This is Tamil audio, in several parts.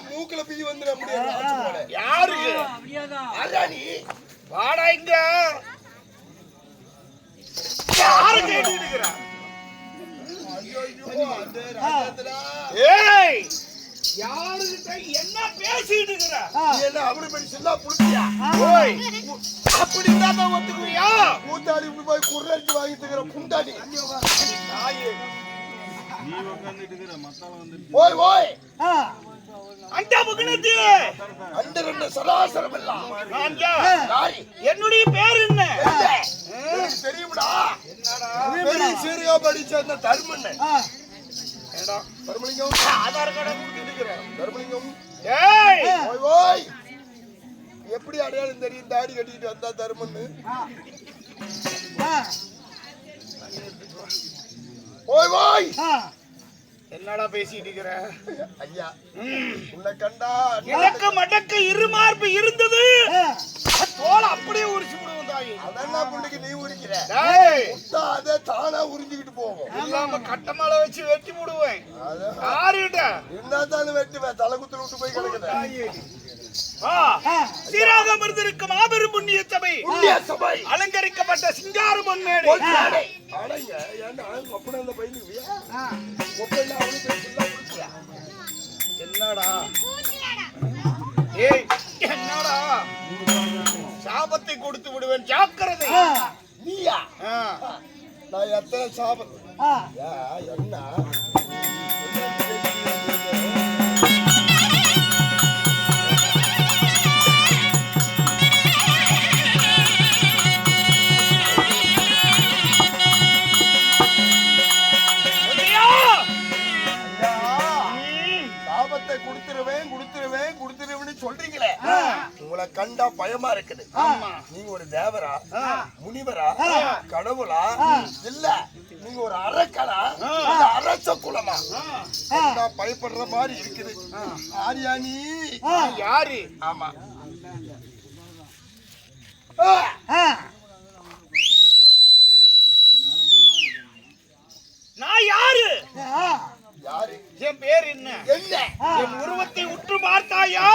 மூக்குல பிதி வந்து நம்முடைய யாருக்கு அராணி வாடா இங்க யாரு கேட்டிட்டு இருக்கற ஐயோ அந்த ராஜேந்திரா ஏய் யாருகிட்ட என்ன பேசிட்டு இருக்கற நீ என்ன அப்படி பேசினா புடிச்சியா ஓய் அப்படி தான் ஒத்துக்குறியா கூத்தாடி இப்படி போய் குர்ரடிச்சு வாங்கிட்டு இருக்கற புண்டாடி நாயே நீ உட்கார்ந்துட்டு இருக்கற மத்தவங்க வந்து ஓய் ஓய் அந்த முகனதி அந்த ரெண்டு சராசரம் இல்ல ஆஞ்சா யாரி என்னுடைய பேர் என்ன எனக்கு தெரியும்டா என்னடா பெரிய சீரியா படிச்ச அந்த தர்மன் ஏடா தர்மலிங்கம் ஆதார் கார்டு கொடுத்துட்டு இருக்கேன் தர்மலிங்கம் ஏய் ஓய் ஓய் எப்படி அடையாளம் தெரியும் தாடி கட்டிட்டு வந்தா தர்மன் ஓய் ஓய் என்னடா பேசிட்டு இருக்கற ஐயா உன்னை கண்டா எனக்கு மடக்கு இருமார்பு இருந்தது தோல அப்படியே உரிச்சு விடுவோம் தாயி அதெல்லாம் புள்ளைக்கு நீ உரிக்கிற டேய் அத தானா உரிஞ்சிட்டு போகும் இல்லாம கட்டமால வச்சு வெட்டி விடுவேன் யாரிட்ட என்னதான் வெட்டுவேன் தலைகுத்துல விட்டு போய் கிடக்குது தாயி சீராக மருந்திருக்கும் மாபெரும் புண்ணிய சபை அலங்கரிக்கப்பட்ட சிங்கார பொன்மேடை அடங்க ஏண்டா அப்படி அந்த பையனுக்கு என்னடா ஏய் என்னடா சாபத்தை கொடுத்து விடுவேன் ஜாக்கிரதை நீயா நான் எத்தனை சாபம் என்ன சொல்றீங்களே உங்களை கண்டா பயமா இருக்குது நீங்க ஒரு தேவரா முனிவரா கடவுளா இல்ல நீங்க ஒரு அரக்கனா அரச குலமா பயப்படுற மாதிரி இருக்குது ஆரியா நீ யாரு ஆமா நான் யாரு யாரு என் பேர் என்ன என்ன என் உருவத்தை உற்று பார்த்தாயா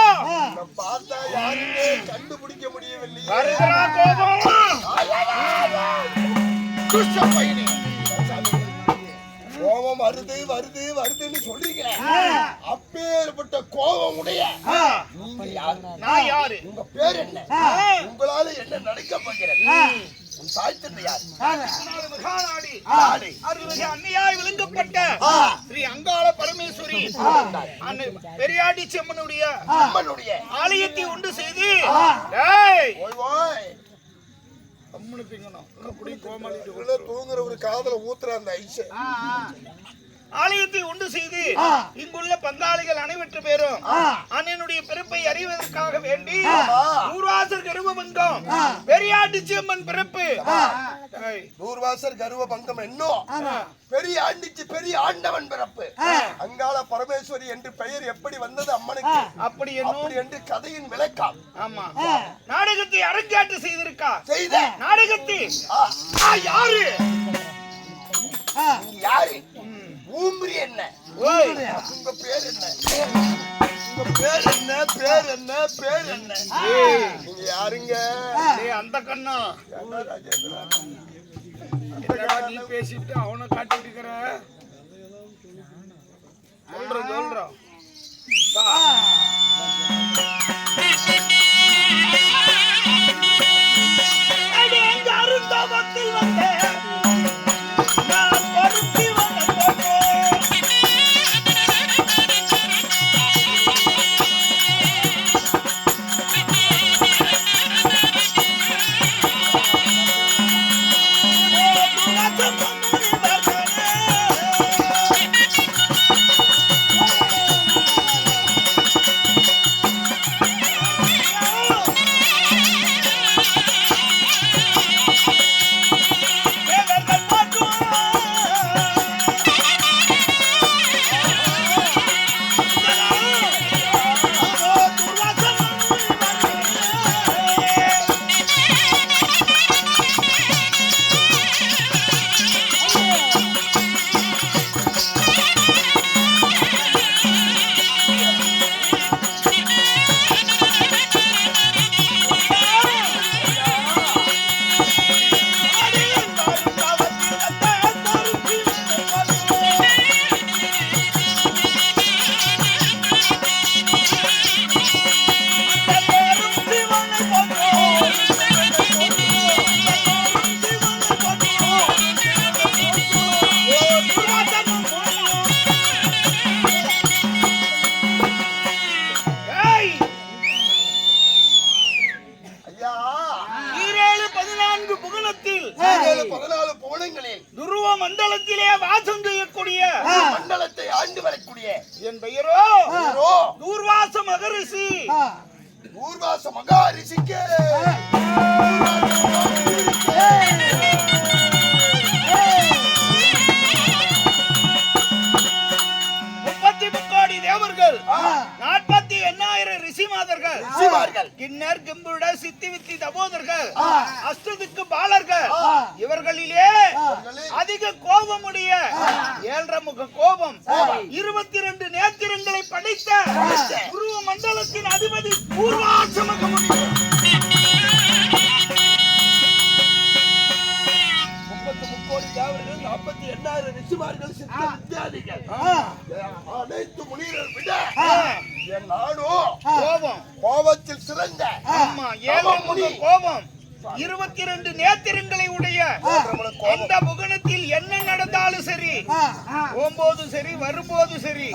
பார்த்தா யாருமே கண்டுபிடிக்க முடியவில்லை வருகிறா கோபம் குஷ்ட பையனே கோபம் வருது வருது வருதுன்னு சொல்றீங்க அப்பேற்பட்ட கோபம் உடைய நீங்க யாரு நான் யாரு உங்க பேர் என்ன உங்களால என்ன நடக்க போகிறது ஸ்ரீ அங்காள பரமேஸ்வரி பெரியாடி செம்மனுடைய ஆலயத்தை உண்டு செய்து தூங்குற ஒரு காதல ஊத்துற அந்த ஐஸ் ஆலயத்தை உண்டு செய்து இங்குள்ள பங்காளிகள் அனைவற்று பேரும் அண்ணனுடைய பிறப்பை அறிவதற்காக வேண்டி நூர்வாசர் கருவ பங்கம் பெரியாண்டி செம்மன் பிறப்பு நூர்வாசர் கருவ பங்கம் என்னும் பெரிய ஆண்டிச்சு பெரிய ஆண்டவன் பிறப்பு அங்காள பரமேஸ்வரி என்று பெயர் எப்படி வந்தது அம்மனுக்கு அப்படி என்று கதையின் விளக்கம் ஆமா நாடகத்தை அரங்கேற்று செய்திருக்கா செய்த நாடகத்தை யாரு யாரு ஊம்பரி என்ன உங்க பேர் என்ன உங்க பேர் என்ன பேர் என்ன பேர் என்ன நீங்க யாருங்க அந்த கண்ணா ராஜேந்திரா நீ பேசிட்டு அவனை காட்டிட்டு இருக்கிற சொல்றோம் அருந்தவத்தில் வந்தேன் என் பெயரோ தூர்வாச மகரிஷி. தூர்வாச மகரிஷிக்கு தேவர்கள் 48,000 ரிஷிமாதர்கள், கிண்ணர் கிம்புட சித்தி வித்தி தபோதர்கள், அஷ்டதிக்கு பாலர்கள், இவர்களிலே அதிக கோபமுடைய 7 முக கோபம் 22 நேத்திரங்களை படைத்த உருவ மண்டலத்தின் அதிபதி பூர்வாச மகமுனி. 33 தேவர்கள், 48,000 ரிஷிமார்கள், சித்த வித்யாதிகள், அனைத்து முனிவர்கள் விட என் நாடும் கோபத்தில் சிறந்த 7 முக கோபம் 22 நேத்திரங்களை உடைய அந்த புகனத்தில் என்ன நடந்தாலும் சரி, போகும்போது சரி வரும்போது சரி,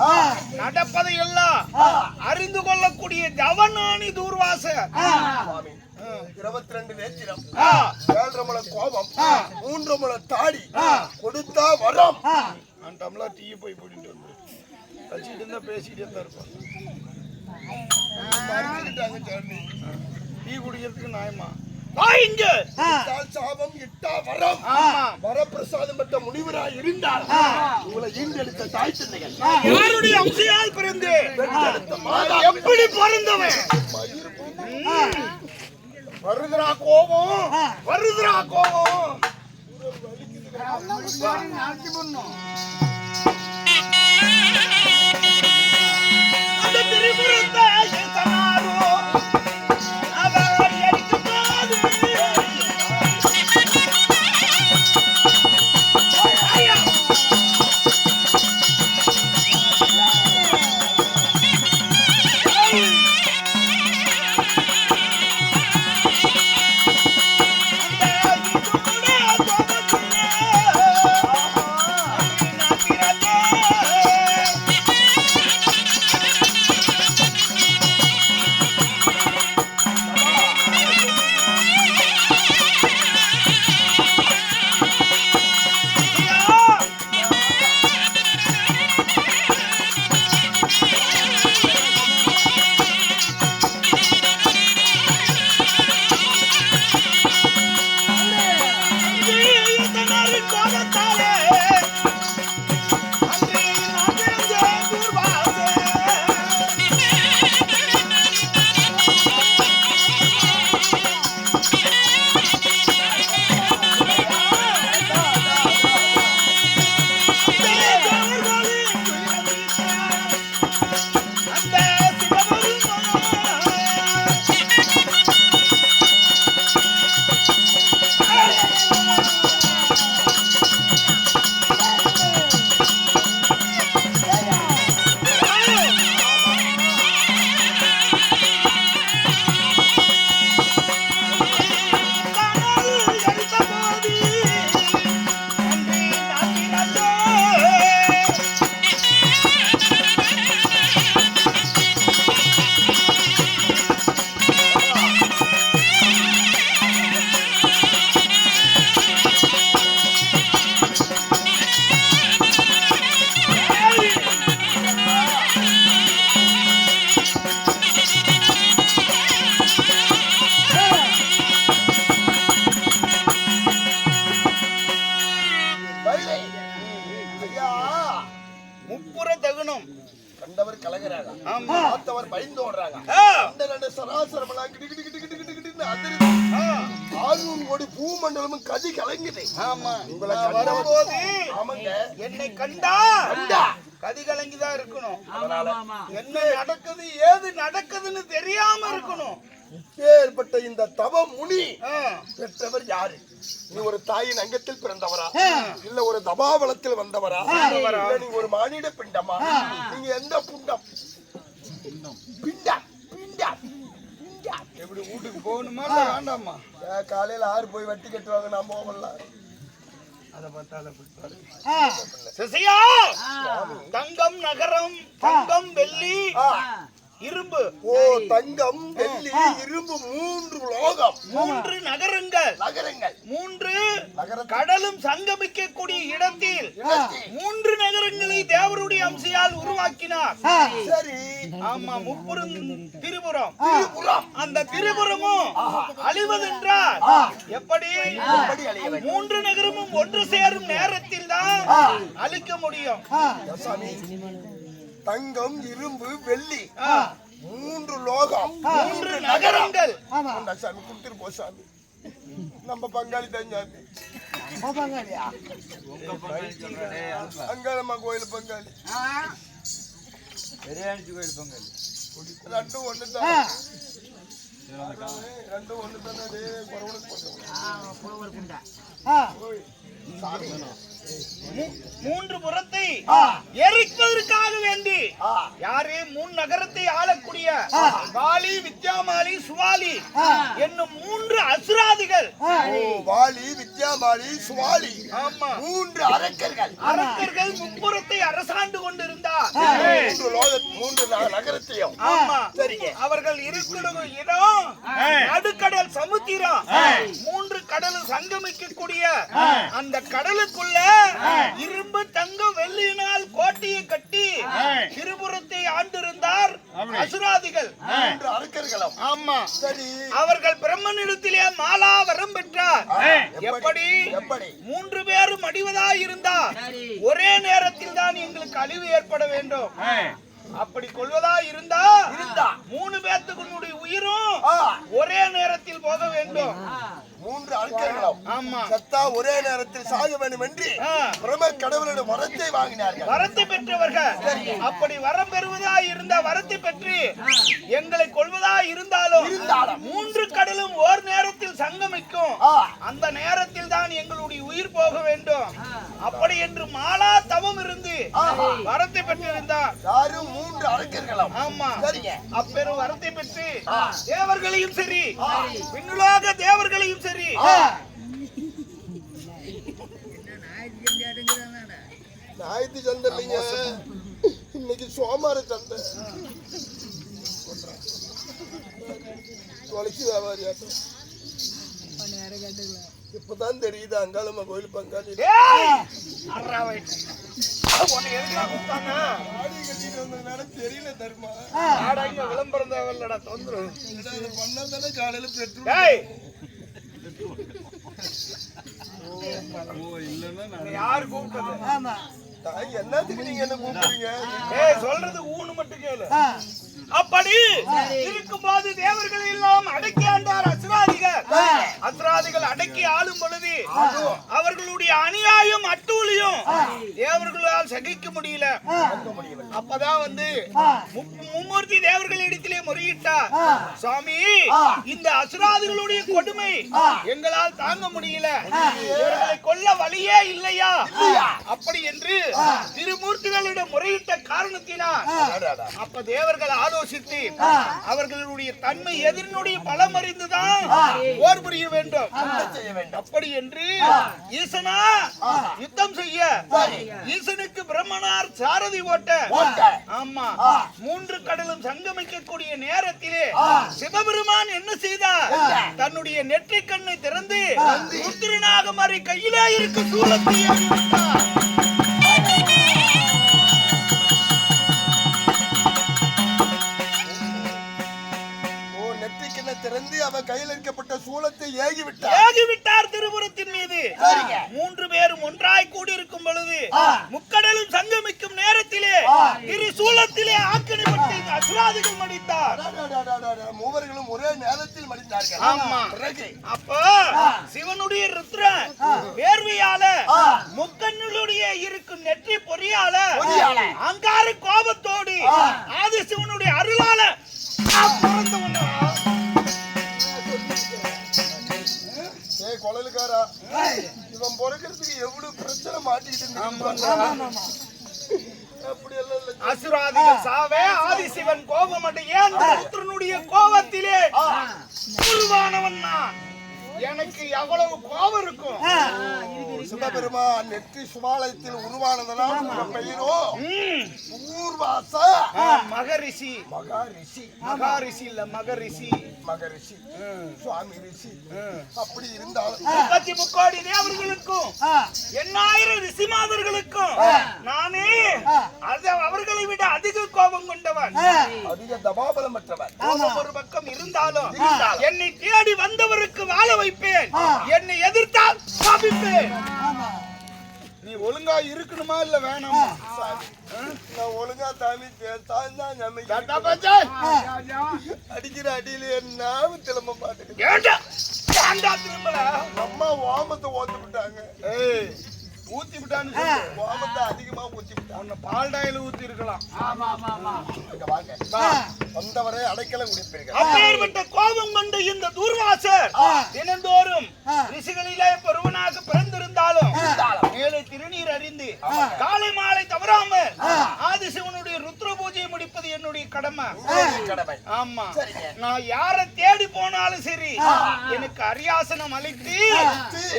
நடப்பதை எல்லாம் அறிந்து கொள்ளக்கூடிய ஜவனானி தூர்வாச. 22 நேத்திரம், 7 முழ கோபம், 3 முழ தாடி, கொடுத்தா வரம். டம்ளர் டீ போய் போட்டு வந்து கழிச்சுட்டு இருந்தா பேசிக்கிட்டே தான் இருப்பான். டீ குடிக்கிறதுக்கு நியாயமா சாபம் இட்டா வரம். வரப்பிரசாதம் பெற்ற முனிவராய் இருந்தால் உங்களை ஈண்டெடுத்த தாய் தந்தைகள் யாருடைய அம்சையால் பிறந்து எப்படி பிறந்தவன்? வருதுரா கோபம், வருதுரா கோபம். அந்த திரிபுரத்தை சொன்னாரோ அவர் எரிக்கும் போது கண்டவர் கலங்கறாங்க, பார்த்தவர் பயந்து ஓடுறாங்க. அந்த சராசரமெல்லாம் கிடு கிடு கிடு கிடு கிடுன்னு அதிருது. ஆளும் கோடி பூமண்டலமும் கதி கலங்குது. ஆமா, உங்களை வரும்போது ஆமாங்க, என்னை கண்டா கதி கலங்கிதான் இருக்கணும். என்ன நடக்குது ஏது நடக்குதுன்னு தெரியாம இருக்கணும். ஏற்பட்ட இந்த தவ முனி பெற்றவர் யாரு? நீ ஒரு தாயின் அங்கத்தில் பிறந்தவரா, இல்ல ஒரு தபாவளத்தில் வந்தவரா, இல்ல நீங்க ஒரு மானிட பிண்டமா? நீங்க எந்த புண்டம்? Pinta Pinta Pinta. எப்படி வீட்டுக்கு போகணுமா வேண்டாமா? காலையில 6 போய் வட்டி கட்டுவாங்க, நான் போகல. அத பார்த்தால சிசையா தங்கம் நகரம், தங்கம் வெள்ளி இரும்பு. ஓ, தங்கம், வெள்ளி, இரும்பு, 3 லோகம், 3 நகரங்கள், 3 கடலும் சங்கமிக்கக்கூடிய இடத்தில் 3 நகரங்களை தேவருடைய அம்சையால் உருவாக்கினார். சரி. ஆமா, முப்புறம் திரிபுரம். அந்த திரிபுரமும் அழிவதென்றால் எப்படி? 3 நகரமும் ஒன்று சேரும் நேரத்தில் தான் அழிக்க முடியும். சாமி, தங்கம், இரும்பு, வெள்ளி, 3 லோகம், 3 நகரங்கள். சாமி கொடுத்துட்டு போ சாமி. நம்ம பங்காளி தான் சாமி. அங்காளம்மா கோயில் பங்காளி. ரெண்டும் ஒண்ணு தான். ரெண்டும் ஒண்ணு தானே. மூன்று புறத்தை எரிப்பதற்காக வேண்டி யாரே 3 நகரத்தை ஆளக்கூடிய வாலி, வித்யாமாலி, சுவாலி என்னும் 3 அசுராதிகள். வாலி, வித்யாமாலி, சுவாலி. ஆமா, 3 அரக்கர்கள் முப்புறத்தை அரசாண்டு கொண்டிருந்தார். 3 நகரத்தையும். ஆமா, சரிங்க. அவர்கள் இருக்கும் இடம் நடுக்கடல் சமுத்திரம். 3 கடலும் சங்கமிக்கக்கூடிய அந்த கடலுக்குள்ள இரும்பு, தங்கம், வெள்ளியினால் கோட்டையை கட்டி திரிபுரத்தை ஆண்டிருந்தார் அசுராதிகள். 3 அரக்கர்களும். ஆமா, சரி. அவர்கள் பிரம்மனிடத்திலே மாலா வரம் பெற்றார். எப்படி? 3 பேரும் அடிவதாய் இருந்தார் ஒரே நேரத்தில் தான் எங்களுக்கு அழிவு ஏற்பட வேண்டும். அப்படி கொள்வதா இருந்தா 3 பேத்துக்குடைய உயிரும் ஒரே நேரத்தில் போக வேண்டும். 3 அரக்கர்களும். ஆமா, சத்தா ஒரே நேரத்தில் சாக வேண்டும் என்று பிரம்ம கடவுளிடம் வரத்தை வாங்கினார்கள். வரத்தை பெற்றவர்கள். அப்படி வரம் பெறுவதா இருந்த வரத்தை பெற்று எங்களை கொள்வதா இருந்தாலும் 3 கடலும் ஓர் நேரத்தில் சங்கமிக்கும். அந்த நேரத்தில் தான் எங்களுடைய உயிர் போக வேண்டும். அப்படி என்று மாலா தவம் இருந்து வரத்தை பெற்றிருந்தார். யாரும் 3 அரக்கர்களும். ஆமா, சரிங்க. அப்பெரும் வரத்தை பெற்று தேவர்களையும் சரி, விண்ணுலக தேவர்களையும் சரி, ஞாயிற்று சந்தை இல்லைங்க, இன்னைக்கு சோமார சந்தை. தொலைச்சி வியாபாரியாட்டம். இப்பதான் தெரியுது அங்காளம்மா கோயில் பங்காளி. தெரியல தருமா. விளம்பரம் தேவையில்லடா, தொந்தரவு பண்ணதானே காலையில பெற்று. யாரு கூப்பிட்டது? என்னத்துக்கு நீங்க என்ன கூப்பிடுறீங்க? சொல்றது ஊனு மட்டும் கேளு. அப்படி இருக்கும்போது தேவர்களை எல்லாம் அடக்கி ஆண்டார் அசுராதிகள். அசுராதிகள் அடக்கி ஆளும் பொழுது அவர்களுடைய அநியாயம் அட்டூழியம் தேவர்களால் சகிக்க முடியல. அப்பதான் வந்து மும்மூர்த்தி தேவர்களிடத்திலே முறையிட்டார். சுவாமி, இந்த அசுராதிகளுடைய கொடுமை எங்களால் தாங்க முடியல, இவர்களை கொல்ல வழியே இல்லையா? அப்படி என்று திருமூர்த்திகளிடம் முறையிட்ட காரணத்தினால் அப்ப தேவர்கள் ஆலோசித்து அவர்களுடைய தன்மை எதிரினுடைய பலம் அறிந்துதான் போர் புரிய வேண்டும். அப்படி என்று ஈசனா யுத்தம் செய்ய ஈசனுக்கு பிரம்மனார் சாரதி ஓட்ட. ஆமா, 3 கடலும் சங்கமிக்கக்கூடிய நேரத்திலே சிவபெருமான் என்ன செய்தார்? தன்னுடைய நெற்றி கண்ணை திறந்து உத்திரனாக மாறி கையிலே இருக்க சூலத்தை ஏறிவிட்டார். திறந்து அவன் கையில் இருக்கப்பட்ட சூலத்தை ஏகிவிட்டார் திருபுரத்தின் மீது. 3 பேரும் ஒன்றாய் கூடியிருக்கும் பொழுது முக்கடலும் சங்கமிக்கும் நேரத்திலே திரிசூலத்திலே ஆக்கினிப்பட்டு அசுராதிகள் மடித்தார். மூவர்களும் ஒரே நேரத்தில் மடித்தார்கள். ஆமா, அப்ப சிவனுடைய ருத்ரன் வேர்வையால முக்கண்ணுடைய இருக்கும் நெற்றி பொறியால அங்கார கோபத்தோடு ஆதி சிவனுடைய அருளால கொழலுக்காரா இவன் பொறுக்கிறதுக்கு எவ்வளவு பிரச்சனை மாட்டிக்கிட்டு அசுராதிகள் சாவே ஆதிசிவன் கோபம் அடைய ருத்ரனுடைய கோபத்திலே உருவானவன் நான். எனக்கு எவ்வளவு கோபம் இருக்கும். சிவபெருமான் நெற்றி சுபாலயத்தில் உருவானதனால் பெயரோ ஊர்வாச. மகரிஷி மகாரிஷி இல்ல மகரிஷி சுவாமி ரிஷி அப்படி இருந்தாலும் 33 கோடி தேவர்களுக்கும் 8000 ரிஷிமாதர்களுக்கும் நானே அவர்களை விட அதிக கோபம் கொண்டவன், அதிக தபாபலமற்றவன். ஒரு பக்கம் இருந்தாலும் என்னை தேடி வந்தவருக்கு வாழ வைப்பேன், என்னை எதிர்த்தால் சாபிப்பேன். நீ ஒழுங்கா இருக்கணுமா இல்ல வேணாமா? நான் ஒழுங்கா தாமி அடிக்கிற அடியில என்ன திரும்ப பாத்துக்கிட்டு அம்மா வாமத்தை ஓத்து விட்டாங்க. ஊத்தி விட்டான்னு வாமத்தை அதிகமா ஊத்தி விட்டாங்க. பால் டாயில ஊத்தி இருக்கலாம். வந்தவரை அடைக்கலம் குடிப்பீர்கள். அப்பேற்பட்ட கோபம் கொண்ட இந்த தூர்வாசர் தினந்தோறும் ரிஷிகளிலே ஒருவனாக பிறந்திருந்தாலும் மேலே திருநீர் அறிந்து காலை மாலை தவறாமல் ஆதிசிவனுடைய ருத்ர பூஜையை முடிப்பது என்னுடைய கடமை. ஆமா, நான் யாரை தேடி போனாலும் சரி எனக்கு அரியாசனம் அளித்து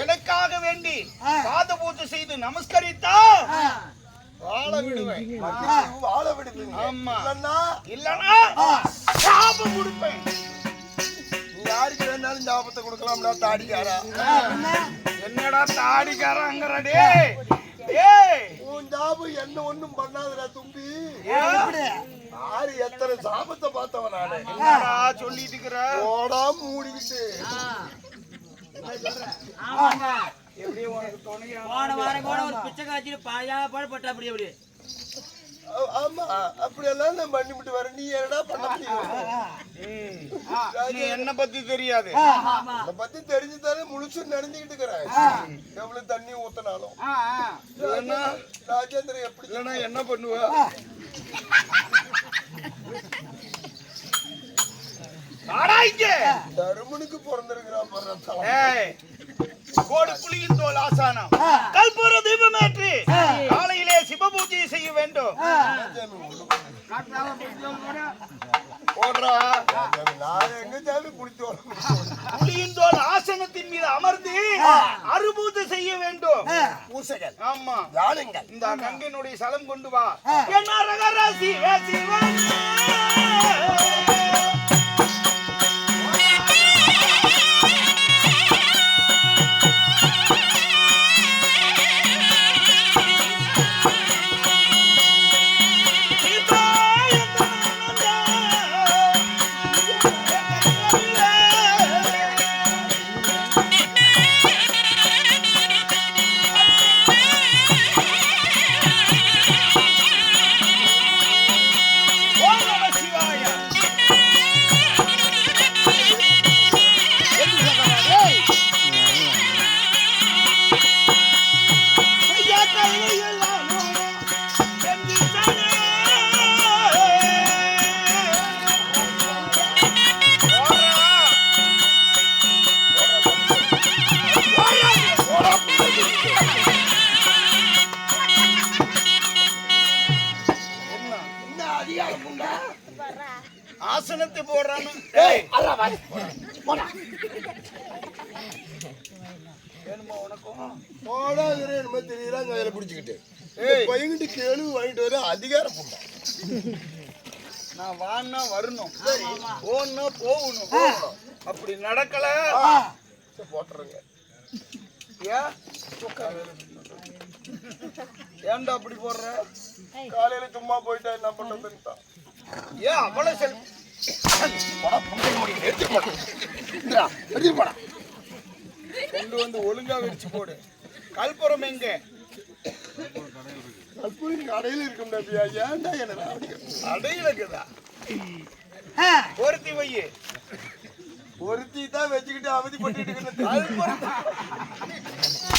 எனக்காக வேண்டி பாத பூஜை செய்து நமஸ்கரித்தா வாழ விடுவேன். ஆமா, இல்லனா சாபம் கொடுப்பேன். யாருக்கு வேணாலும் ஞாபகத்தை கொடுக்கலாம்டா தாடிக்காரா. என்னடா தாடிக்காரங்கறடே? உன் ஞாபகம் என்ன ஒண்ணும் பண்ணாதடா தும்பி. யாரு எத்தனை சாபத்தை பார்த்தவன் நானு. என்னடா சொல்லிட்டு இருக்கிற? ஓடா மூடிக்கிட்டு எப்படியே உனக்கு துணையா போன வாரம் கூட ஒரு பிச்சை காய்ச்சிட்டு பாயா பாடுபட்ட அப்படி அப்படி. ஆமா, அப்படியெல்லாம் நான் பண்ணிவிட்டு வரேன். நீ என்னடா பண்ண முடியும்? என்ன பத்தி தெரியாது. அதை பத்தி தெரிஞ்சுதானே முழுசு நினைஞ்சுக்கிட்டு இருக்கிறேன். எவ்வளவு தண்ணி ஊத்தினாலும் ராஜேந்திரன் எப்படி இல்லைன்னா என்ன பண்ணுவ? தருமனுக்கு பிறந்திருக்கிறான். கோடு புலியின் தோல் ஆசானம் கல்பூர தீபமேற்றி காலையிலே சிவ பூஜை செய்ய வேண்டும். புலியின் தோல் ஆசனத்தின் மீது அமர்ந்து அறுபூஜை செய்ய வேண்டும். பூசைகள். ஆமா, யாழுங்கள். இந்த கங்கையினுடைய சலம் கொண்டு வா. என்ன ரகராசி சிவன் ஆசனத்தை போடுறான்னு பையன்கிட்ட கேள்வி வாங்கிட்டு வர அதிகாரம் போட்டா. நான் வான்னா வரணும், போனா போகணும். அப்படி நடக்கல போட்டுருங்க. ஏன்டா அப்படி போடுற? காலையில சும்மா போயிட்டா என்ன பண்றது? ஏன் அவ்வளவு செல் கொண்டு வந்து ஒழுங்கா வெடிச்சு போடு. கல்புரம் எங்க? கல்புரம் கடையில இருக்கும். ஏன்டா என்ன அடையில இருக்குதா? ஒருத்தி வைய ஒருத்தி தான் வச்சுக்கிட்டு அவதிப்பட்டு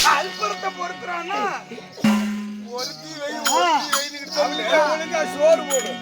கல்புரத்தை பொறுத்துறான்னா ஒருத்தி வை ஒழுங்கா சோறு போடு.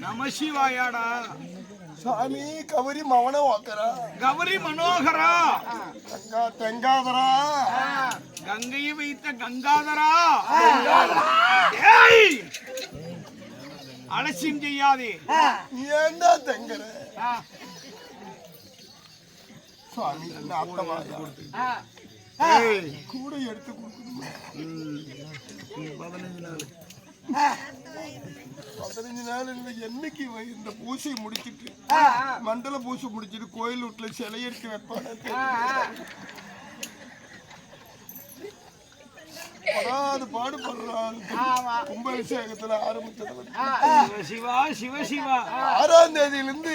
நமசிவாயாடா. சாமி கவரி மவன வாக்கரா கௌரி மனோகரா. தெங்காதரா கங்கையை வைத்த கங்காதரா. ஏய், அலட்சியம் செய்யாதே. ஏண்டா தெங்கற சுவாமி அத்தமாயா கூட எடுத்து கொடுக்கணுமா? 15 நாள் என்னைக்கு இந்த பூசை முடிச்சிட்டு மண்டல பூசை முடிச்சிட்டு கோயில் வீட்டுல சிலை எடுத்து வைப்பான பாடுபடுறான். கும்பாபிஷேகத்துல ஆரம்பிச்சது சிவா சிவ சிவா. 6ஆம் தேதியிலிருந்து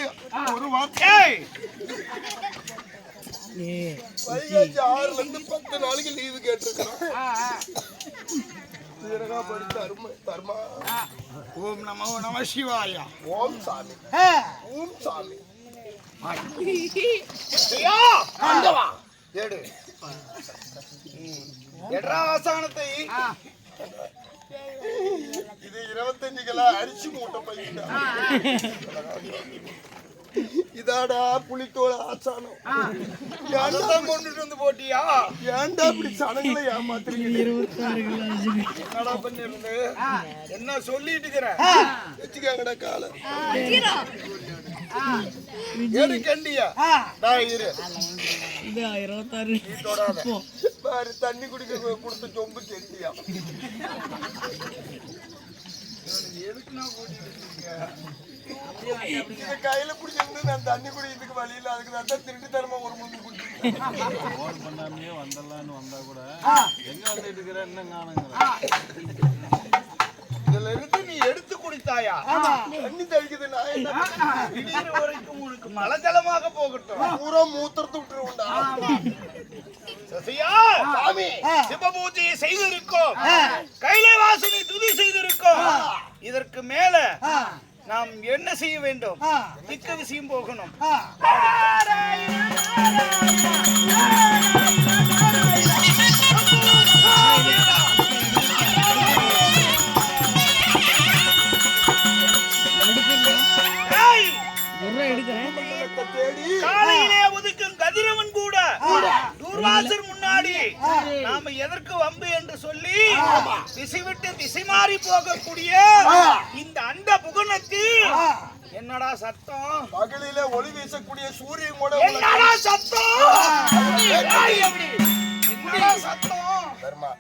ஒரு வார்த்தை வைகாசி 6ல இருந்து 10 நாளைக்கு லீவு கேட்டிருக்கிறோம். தர்மா ஓம் நமோ நம சிவாயா. ஓம் சாமி ஓம் சாமி எடு எட்ரா ஆசானத்தை. இது 25 கிலோ அரிசி மூட்டை பையன். இதாடா புளித்தோட ஆசானம். அதான் கொண்டுட்டு வந்து போட்டியா? ஏன்டா இப்படி சனங்களை ஏமாத்துறீங்க? என்னடா பண்ணிருந்து என்ன சொல்லிட்டு இருக்கிற? வச்சுக்காங்கடா காலை ஏடு கண்டியா? இரு பாரு தண்ணி குடிக்க கொடுத்த சொம்பு கெண்டியா? கையில பிடிச்சிருந்து நான் தண்ணி குடிக்கிறதுக்கு வழியில் அதுக்கு தான் திருட்டு தரமா ஒரு முந்து குடிச்சிருக்கேன். வந்தா கூட எங்க வந்துட்டு இருக்கிற என்ன காணுங்க? இதுல இருந்து நீ எடுத்து குடித்தாயா? தண்ணி தழிக்குது நான் என்ன திடீர் வரைக்கும் உனக்கு மலஜலமாக போகட்டும். பூரா மூத்திரத்தை விட்டுருவோம்டா. சசியா சாமி சிவபூஜையை செய்திருக்கோம். கைலை வாசனை துதி செய்திருக்கோம். இதற்கு மேல நாம் என்ன செய்ய வேண்டும்? மிக்க விஷயம் போகணும். காலையிலே ஒதுக்கும் கதிரவன் கூட தூர்வாசர் முன்னாடி நாம எதற்கு வம்பு என்று சொல்லி திசை விட்டு திசை மாறி போகக்கூடிய இந்த அண்ட புகனத்தில் என்னடா சத்தம்? பகலில ஒளி வீசக்கூடிய சூரியன் கூட என்னடா சத்தம்? என்னடா சத்தம்? தர்மா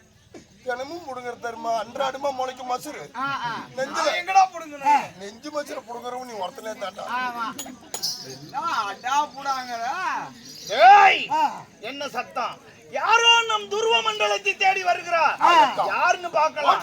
தினமும் புடுங்குற தர்மா அன்றாடமா முளைக்கு மசுரு நெஞ்சில எங்கடா புடுங்கணும்? நெஞ்சு மசுரை புடுங்குறவன் நீ ஒருத்தனே தாண்டா. என்ன சத்தம்? யாரோ நம் துருவ மண்டலத்தை தேடி வருகிறார். யாருன்னு பார்க்கலாம்.